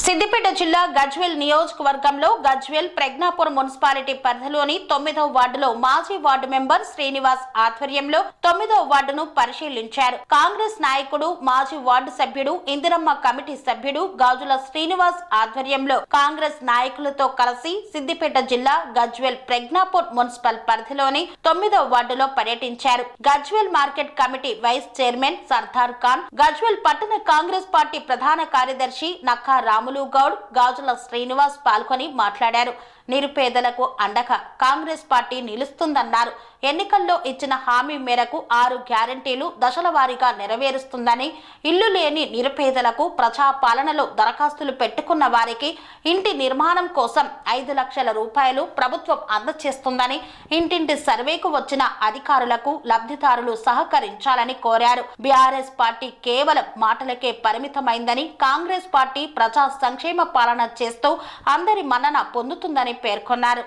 సిద్దిపేట జిల్లా గజ్వేల్ నియోజకవర్గంలో గజ్వేల్ ప్రజ్ఞాపూర్ మున్సిపాలిటీ పరిధిలోని 9వ వార్డులో మాజీ వార్డు మెంబర్ శ్రీనివాస్ ఆధ్వర్యంలో 9వ వార్డును పరిశీలించారు. కాంగ్రెస్ నాయకుడు మాజీ వార్డు సభ్యుడు ఇందిరమ్మ కమిటీ సభ్యుడు గాజుల శ్రీనివాస్ ఆధ్వర్యంలో కాంగ్రెస్ నాయకులతో కలిసి సిద్దిపేట జిల్లా గజ్వేల్ ప్రజ్ఞాపూర్ మున్సిపల్ పరిధిలోని 9వ వార్డులో పర్యటించారు. Gajwel market committee vice chairman Sardar Khan, Gajwel పట్టణ కాంగ్రెస్ పార్టీ ప్రధాన కార్యదర్శి నక్కా రాములు గౌడ్, గాజుల శ్రీనివాస్ పాల్గొని మాట్లాడారు. నిరుపేదలకు అండగా కాంగ్రెస్ పార్టీ నిలుస్తుందన్నారు. ఎన్నికల్లో ఇచ్చిన హామీ మేరకు 6 గ్యారంటీలు దశల వారీగా నెరవేరుస్తుందని, ఇల్లు లేని నిరుపేదలకు ప్రజా పాలనలో దరఖాస్తులు పెట్టుకున్న వారికి ఇంటి నిర్మాణం కోసం 5 లక్షల రూపాయలు ప్రభుత్వం అందజేస్తుందని, ఇంటింటి సర్వేకు వచ్చిన అధికారులకు లబ్ధిదారులు సహకరించాలని కోరారు. బీఆర్ఎస్ పార్టీ కేవలం మాటలకే పరిమితమైందని, కాంగ్రెస్ పార్టీ ప్రజా సంక్షేమ పాలన చేస్తూ అందరి మన్నన పొందుతుందని పేర్కొన్నారు.